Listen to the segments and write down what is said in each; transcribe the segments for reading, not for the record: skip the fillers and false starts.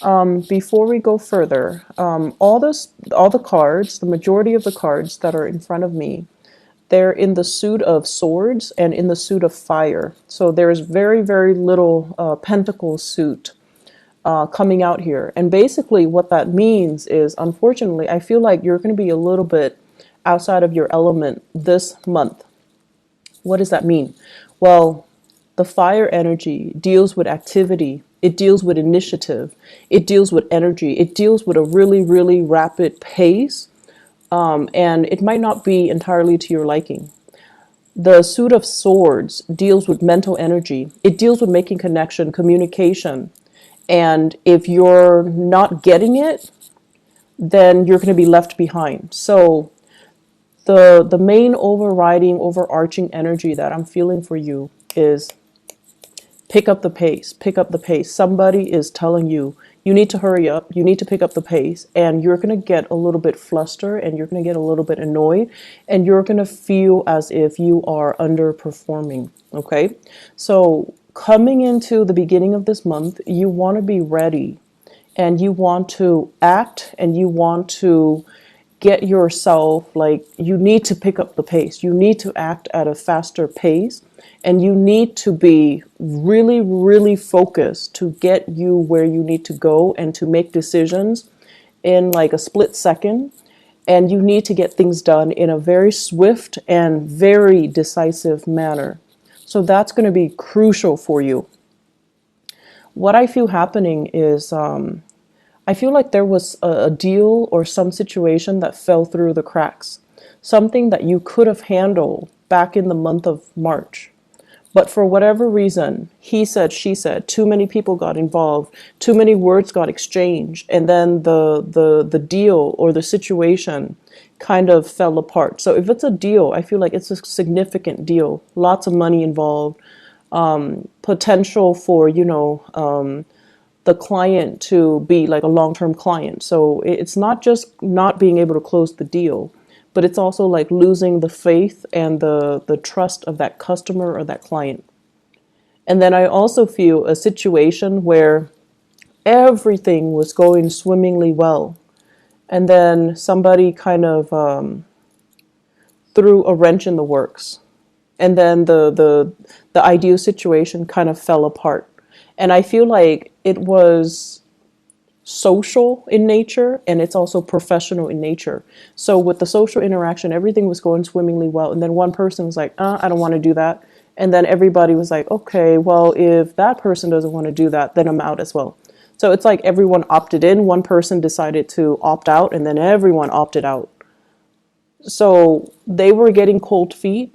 Before we go further, all the cards, the majority of the cards that are in front of me, they're in the suit of swords and in the suit of fire. So there's very, very little pentacle suit coming out here. And basically what that means is, unfortunately, I feel like you're going to be a little bit outside of your element this month. What does that mean? Well, the fire energy deals with activity. It deals with initiative. It deals with energy. It deals with a really, really rapid pace. And it might not be entirely to your liking. The suit of swords deals with mental energy. It deals with making connection, communication. And if you're not getting it, then you're going to be left behind. So the main overriding, overarching energy that I'm feeling for you is pick up the pace, pick up the pace. Somebody is telling you, you need to hurry up, you need to pick up the pace, and you're going to get a little bit flustered and you're going to get a little bit annoyed and you're going to feel as if you are underperforming. Okay. So coming into the beginning of this month, you want to be ready and you want to act and you want to get yourself, like, you need to pick up the pace. You need to act at a faster pace and you need to be really, really focused to get you where you need to go and to make decisions in like a split second. And you need to get things done in a very swift and very decisive manner. So that's going to be crucial for you. What I feel happening is, I feel like there was a deal or some situation that fell through the cracks. Something that you could have handled back in the month of March. But for whatever reason, he said, she said, too many people got involved, too many words got exchanged, and then the deal or the situation kind of fell apart. So if it's a deal, I feel like it's a significant deal. Lots of money involved, potential for, the client to be like a long-term client. So it's not just not being able to close the deal, but it's also like losing the faith and the trust of that customer or that client. And then I also feel a situation where everything was going swimmingly well. And then somebody kind of threw a wrench in the works. And then the ideal situation kind of fell apart. And I feel like it was social in nature and it's also professional in nature. So with the social interaction, everything was going swimmingly well. And then one person was like, I don't want to do that. And then everybody was like, okay, well, if that person doesn't want to do that, then I'm out as well. So it's like everyone opted in. One person decided to opt out and then everyone opted out. So they were getting cold feet,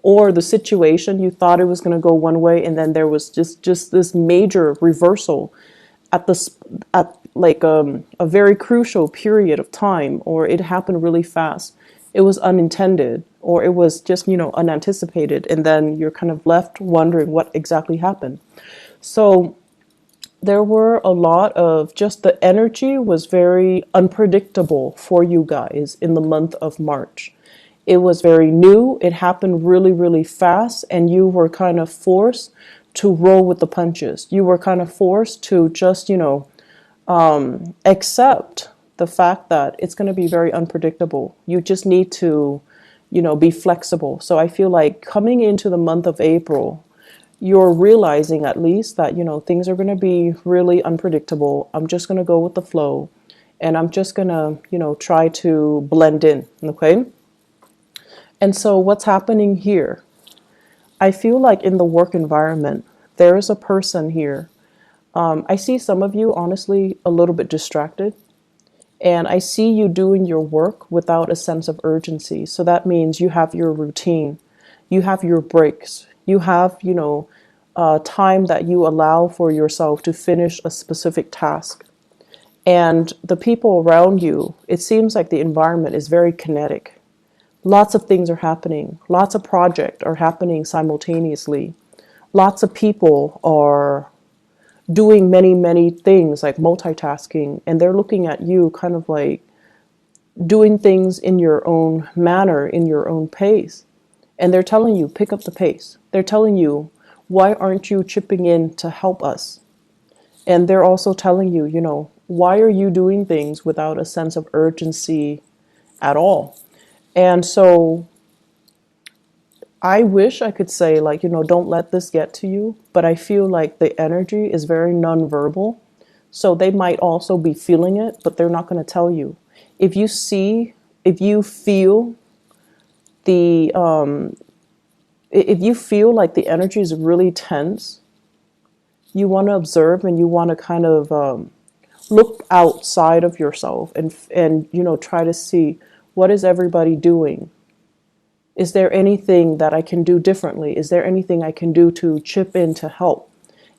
or the situation, you thought it was going to go one way and then there was just this major reversal at this at like a very crucial period of time, or it happened really fast. It was unintended, or it was just, unanticipated, and then you're kind of left wondering what exactly happened. So there were a lot of, just the energy was very unpredictable for you guys in the month of March. It was very new. It happened really, really fast, and you were kind of forced to roll with the punches. You were kind of forced to just, accept the fact that it's going to be very unpredictable. You just need to, be flexible. So I feel like coming into the month of April, you're realizing at least that, things are going to be really unpredictable. I'm just going to go with the flow, and I'm just going to, try to blend in. Okay. And so what's happening here? I feel like in the work environment, there is a person here. I see some of you, honestly, a little bit distracted. And I see you doing your work without a sense of urgency. So that means you have your routine. You have your breaks. You have, time that you allow for yourself to finish a specific task. And the people around you, it seems like the environment is very kinetic. Lots of things are happening. Lots of projects are happening simultaneously. Lots of people are doing many, many things, like multitasking, and they're looking at you kind of like doing things in your own manner, in your own pace. And they're telling you, pick up the pace. They're telling you, why aren't you chipping in to help us? And they're also telling you, why are you doing things without a sense of urgency at all? And so I wish I could say, like, don't let this get to you, but I feel like the energy is very nonverbal. So they might also be feeling it, but they're not going to tell you. If you see, if you feel the, if you feel like the energy is really tense, you want to observe and you want to kind of look outside of yourself and try to see, what is everybody doing? Is there anything that I can do differently? Is there anything I can do to chip in to help?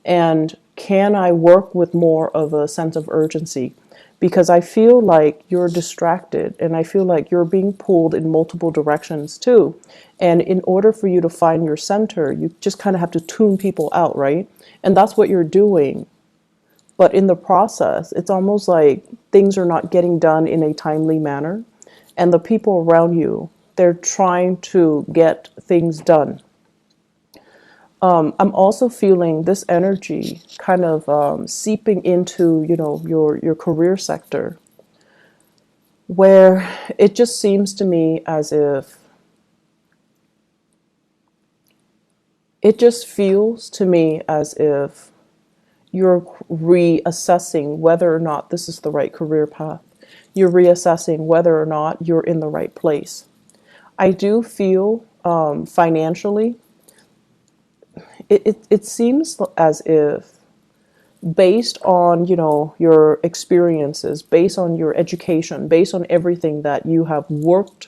And can I work with more of a sense of urgency? Because I feel like you're distracted and I feel like you're being pulled in multiple directions too. And in order for you to find your center, you just kind of have to tune people out, right? And that's what you're doing. But in the process, it's almost like things are not getting done in a timely manner. And the people around you, they're trying to get things done. I'm also feeling this energy kind of seeping into, your career sector, where it just seems to me as if it just feels to me as if you're reassessing whether or not this is the right career path. You're reassessing whether or not you're in the right place. I do feel financially, it seems as if based on, your experiences, based on your education, based on everything that you have worked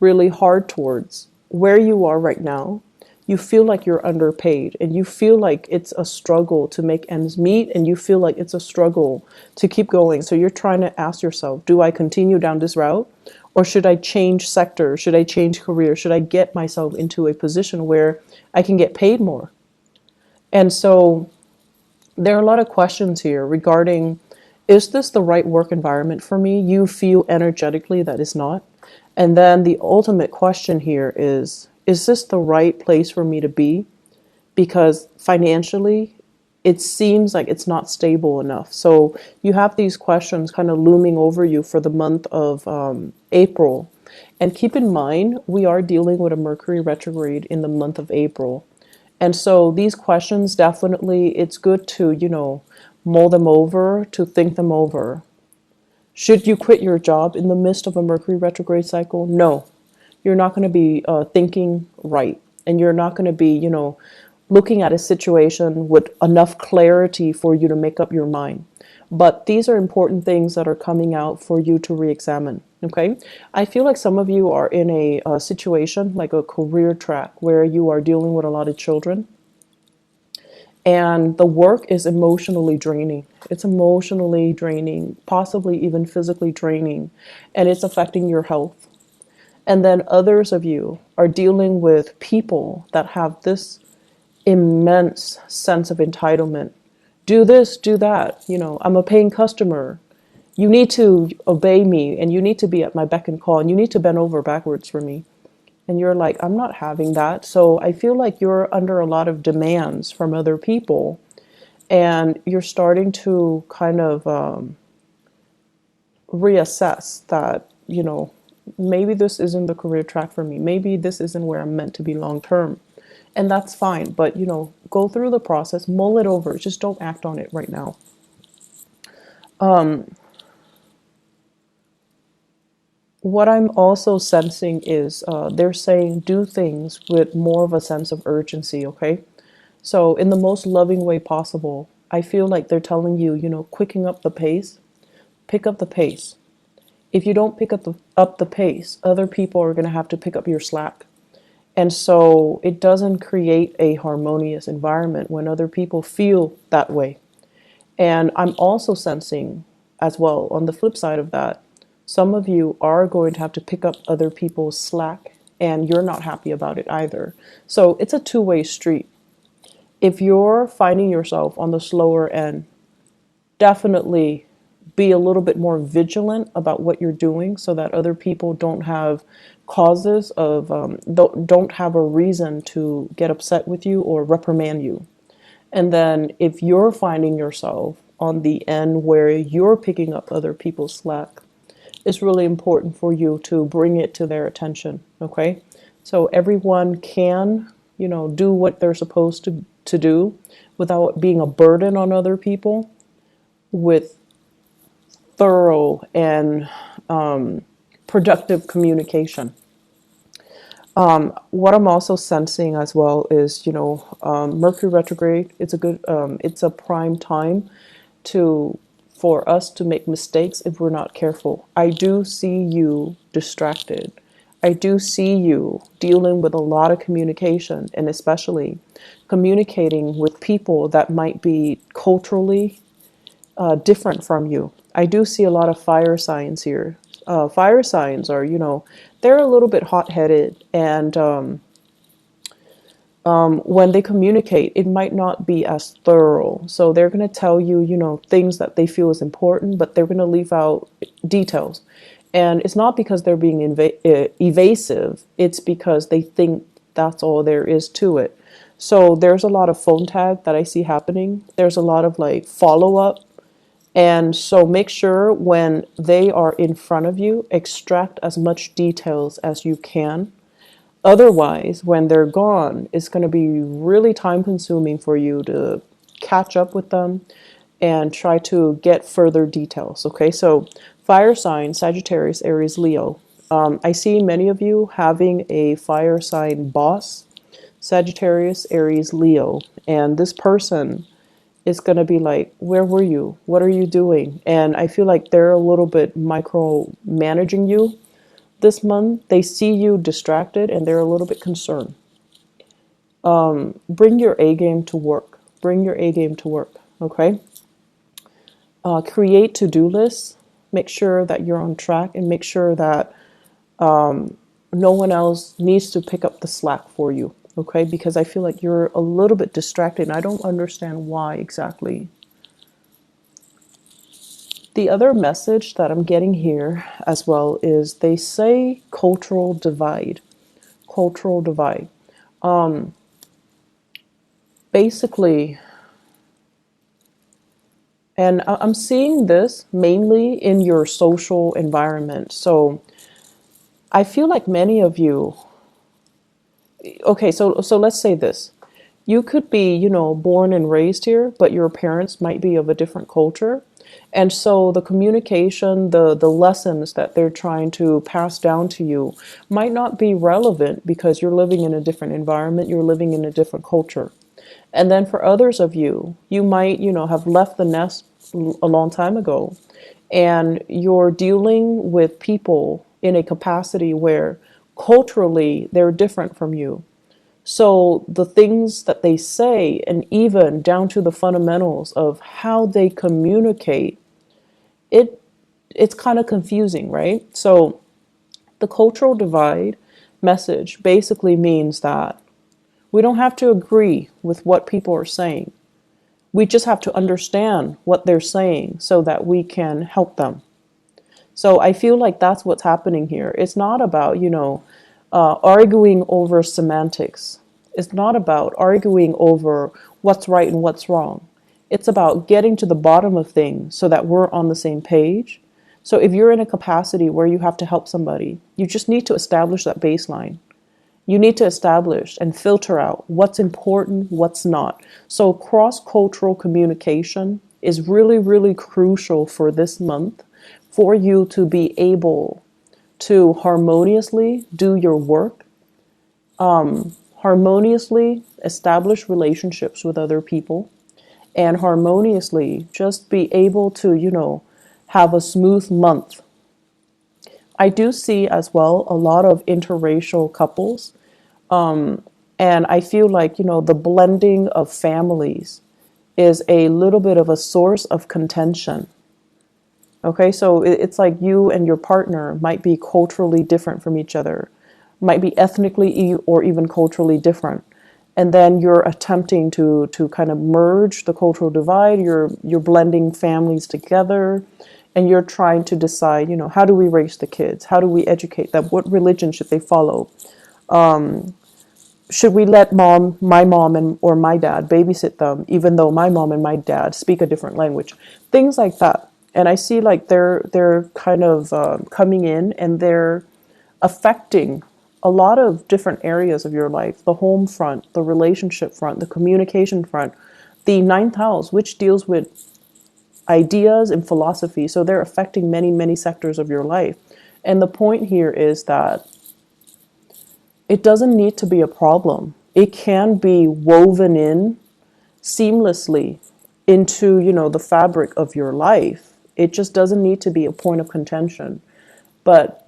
really hard towards, where you are right now, you feel like you're underpaid and you feel like it's a struggle to make ends meet and you feel like it's a struggle to keep going. So you're trying to ask yourself, do I continue down this route or should I change sector? Should I change career? Should I get myself into a position where I can get paid more? And so there are a lot of questions here regarding, is this the right work environment for me? You feel energetically that it's not. And then the ultimate question here is this the right place for me to be? Because financially, it seems like it's not stable enough. So you have these questions kind of looming over you for the month of April. And keep in mind, we are dealing with a Mercury retrograde in the month of April. And so these questions, definitely, it's good to, mull them over, to think them over. Should you quit your job in the midst of a Mercury retrograde cycle? No, you're not going to be thinking right. And you're not going to be, looking at a situation with enough clarity for you to make up your mind. But these are important things that are coming out for you to re-examine. Okay, I feel like some of you are in a situation like a career track where you are dealing with a lot of children and the work is emotionally draining. It's emotionally draining, possibly even physically draining, and it's affecting your health. And then others of you are dealing with people that have this immense sense of entitlement. Do this, do that. I'm a paying customer. You need to obey me and you need to be at my beck and call and you need to bend over backwards for me. And you're like, I'm not having that. So I feel like you're under a lot of demands from other people and you're starting to kind of reassess that, maybe this isn't the career track for me. Maybe this isn't where I'm meant to be long term. And that's fine. But, go through the process, mull it over. Just don't act on it right now. What I'm also sensing is they're saying do things with more of a sense of urgency, okay? So in the most loving way possible, I feel like they're telling you, quicken up the pace, pick up the pace. If you don't pick up the pace, other people are going to have to pick up your slack. And so it doesn't create a harmonious environment when other people feel that way. And I'm also sensing as well, on the flip side of that, some of you are going to have to pick up other people's slack and you're not happy about it either. So it's a two-way street. If you're finding yourself on the slower end, definitely be a little bit more vigilant about what you're doing so that other people don't have causes of, don't have a reason to get upset with you or reprimand you. And then if you're finding yourself on the end where you're picking up other people's slack, it's really important for you to bring it to their attention, okay? So everyone can, do what they're supposed to do without being a burden on other people, with thorough and productive communication. What I'm also sensing as well is, Mercury retrograde. It's a prime time to for us to make mistakes if we're not careful. I do see you distracted. I do see you dealing with a lot of communication, and especially communicating with people that might be culturally different from you. I do see a lot of fire signs here. Fire signs are, they're a little bit hot-headed, and when they communicate, it might not be as thorough. So they're going to tell you, things that they feel is important, but they're going to leave out details. And it's not because they're being evasive. It's because they think that's all there is to it. So there's a lot of phone tag that I see happening. There's a lot of like follow-up. And so make sure when they are in front of you, extract as much details as you can. Otherwise, when they're gone, it's going to be really time consuming for you to catch up with them and try to get further details. Okay, so fire sign, Sagittarius, Aries, Leo. I see many of you having a fire sign boss, Sagittarius, Aries, Leo, and this person is going to be like, where were you? What are you doing? And I feel like they're a little bit micromanaging you this month. They see you distracted and they're a little bit concerned. Bring your A game to work. Bring your A game to work, okay? Create to-do lists. Make sure that you're on track and make sure that no one else needs to pick up the slack for you, okay? Because I feel like you're a little bit distracted and I don't understand why exactly. The other message that I'm getting here as well is they say cultural divide. Cultural divide. Basically, and I'm seeing this mainly in your social environment. So I feel like many of you, okay, so let's say this. You could be, born and raised here, but your parents might be of a different culture. And so the communication, the lessons that they're trying to pass down to you might not be relevant because you're living in a different environment, you're living in a different culture. And then for others of you, you might, have left the nest a long time ago, and you're dealing with people in a capacity where culturally they're different from you. So the things that they say, and even down to the fundamentals of how they communicate, it's kind of confusing, right? So the cultural divide message basically means that we don't have to agree with what people are saying. We just have to understand what they're saying so that we can help them. So I feel like that's what's happening here. It's not about, arguing over semantics. It's not about arguing over what's right and what's wrong. It's about getting to the bottom of things so that we're on the same page. So if you're in a capacity where you have to help somebody, you just need to establish that baseline. You need to establish and filter out what's important, what's not. So cross-cultural communication is really, really crucial for this month for you to be able to harmoniously do your work, harmoniously establish relationships with other people, and harmoniously just be able to, have a smooth month. I do see as well a lot of interracial couples. And I feel like, the blending of families is a little bit of a source of contention. Okay, so it's like you and your partner might be culturally different from each other, might be ethnically or even culturally different. And then you're attempting to kind of merge the cultural divide, you're blending families together, and you're trying to decide, how do we raise the kids? How do we educate them? What religion should they follow? should we let my mom and or my dad babysit them, even though my mom and my dad speak a different language? Things like that. And I see like they're kind of coming in, and they're affecting a lot of different areas of your life: the home front, the relationship front, the communication front, the ninth house, which deals with ideas and philosophy. So they're affecting many, many sectors of your life. And the point here is that it doesn't need to be a problem. It can be woven in seamlessly into, the fabric of your life. It just doesn't need to be a point of contention. But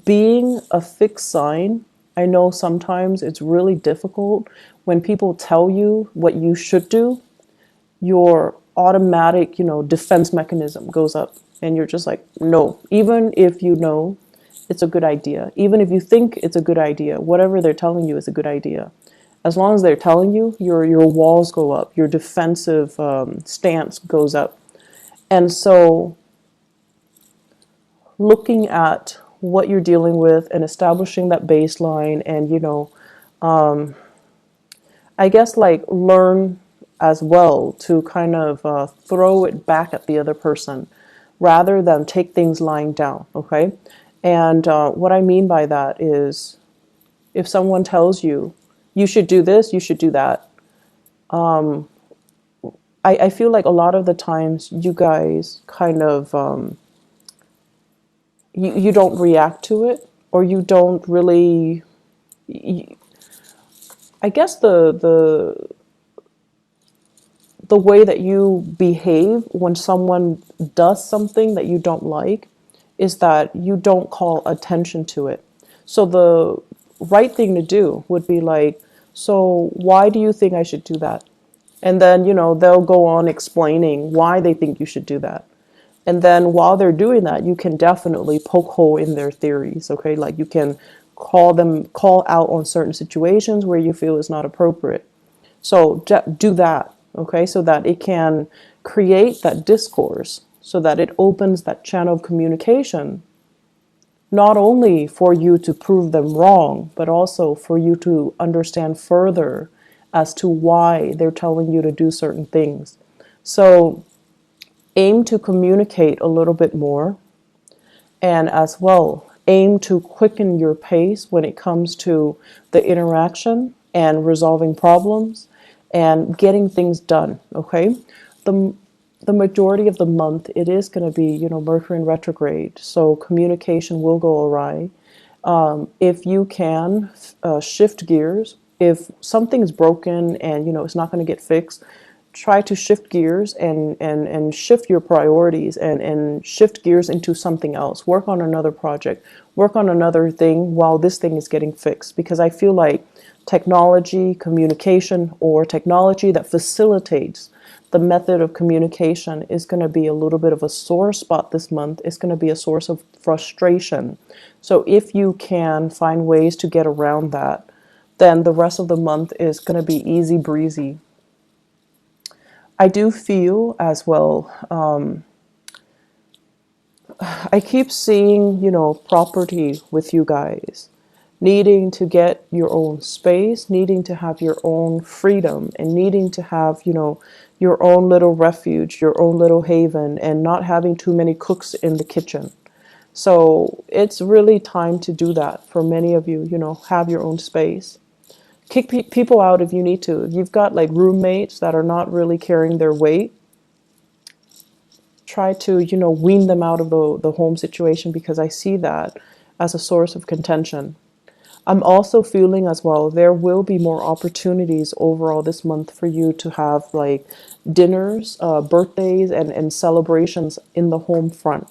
being a fixed sign, I know sometimes it's really difficult when people tell you what you should do. Your automatic, defense mechanism goes up, and you're just like, no, even if you know it's a good idea, even if you think it's a good idea, whatever they're telling you is a good idea. As long as they're telling you, your walls go up, your defensive stance goes up. And so looking at what you're dealing with and establishing that baseline, and I guess like learn as well to kind of throw it back at the other person rather than take things lying down, okay? And what I mean by that is, if someone tells you, you should do this, you should do that, I feel like a lot of the times you guys kind of, you don't react to it, or you don't really, I guess the way that you behave when someone does something that you don't like is that you don't call attention to it. So the right thing to do would be like, so why do you think I should do that? And then, they'll go on explaining why they think you should do that. And then while they're doing that, you can definitely poke hole in their theories, okay? Like you can call out on certain situations where you feel is not appropriate. So do that, okay, so that it can create that discourse, so that it opens that channel of communication, not only for you to prove them wrong, but also for you to understand further as to why they're telling you to do certain things. So aim to communicate a little bit more, and as well aim to quicken your pace when it comes to the interaction and resolving problems and getting things done, okay? The majority of the month, it is going to be, Mercury in retrograde, so communication will go awry. If you can shift gears, if something's broken and it's not going to get fixed, try to shift gears and shift your priorities and shift gears into something else. Work on another project, work on another thing while this thing is getting fixed. Because I feel like technology, communication, or technology that facilitates the method of communication is going to be a little bit of a sore spot this month. It's going to be a source of frustration. So if you can find ways to get around that, then the rest of the month is going to be easy breezy. I do feel as well, I keep seeing, property with you guys, needing to get your own space, needing to have your own freedom, and needing to have, your own little refuge, your own little haven, and not having too many cooks in the kitchen. So it's really time to do that for many of you, have your own space. Kick people out if you need to. If you've got like roommates that are not really carrying their weight, try to, wean them out of the home situation, because I see that as a source of contention. I'm also feeling as well, there will be more opportunities overall this month for you to have like dinners, birthdays, and celebrations in the home front.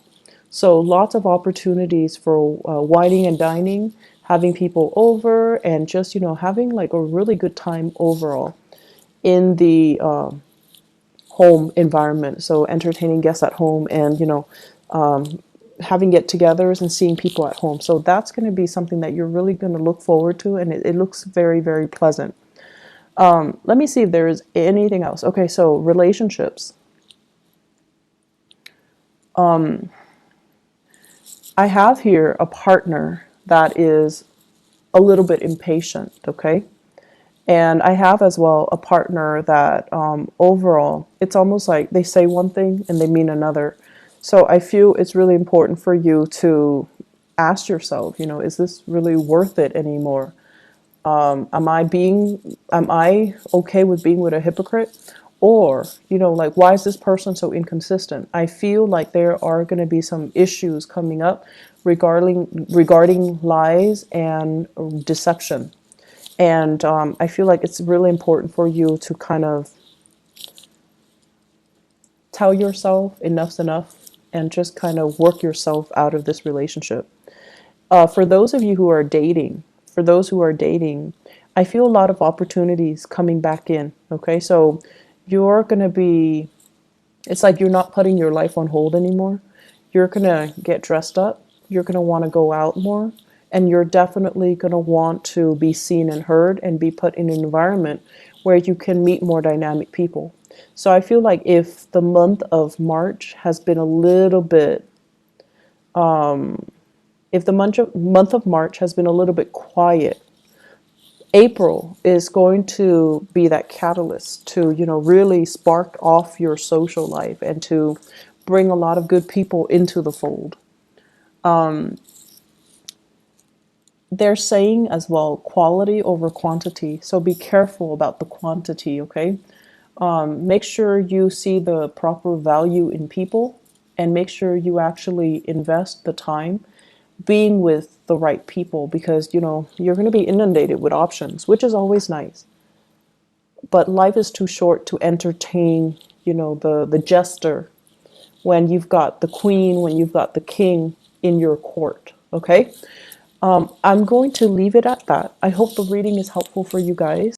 So lots of opportunities for wining and dining, having people over, and just, having like a really good time overall in the home environment. So entertaining guests at home, and having get-togethers and seeing people at home. So that's going to be something that you're really going to look forward to, and it looks very, very pleasant. Let me see if there is anything else. Okay, so relationships. I have here a partner that is a little bit impatient, okay? And I have as well a partner that overall, it's almost like they say one thing and they mean another. So I feel it's really important for you to ask yourself, is this really worth it anymore? Am I okay with being with a hypocrite? Or, like, why is this person so inconsistent? I feel like there are going to be some issues coming up regarding lies and deception. And I feel like it's really important for you to kind of tell yourself enough's enough and just kind of work yourself out of this relationship. For those of you who are dating, for those who are dating, I feel a lot of opportunities coming back in. Okay, so you're going to be, it's like you're not putting your life on hold anymore. You're going to get dressed up. You're going to want to go out more. And you're definitely going to want to be seen and heard and be put in an environment where you can meet more dynamic people. So I feel like if the month of March has been a little bit, if the month of March has been a little bit quiet, April is going to be that catalyst to, really spark off your social life and to bring a lot of good people into the fold. They're saying as well, quality over quantity. So be careful about the quantity, okay? Make sure you see the proper value in people and make sure you actually invest the time being with the right people because, you're going to be inundated with options, which is always nice. But life is too short to entertain, the jester when you've got the queen, when you've got the king in your court, okay? I'm going to leave it at that. I hope the reading is helpful for you guys.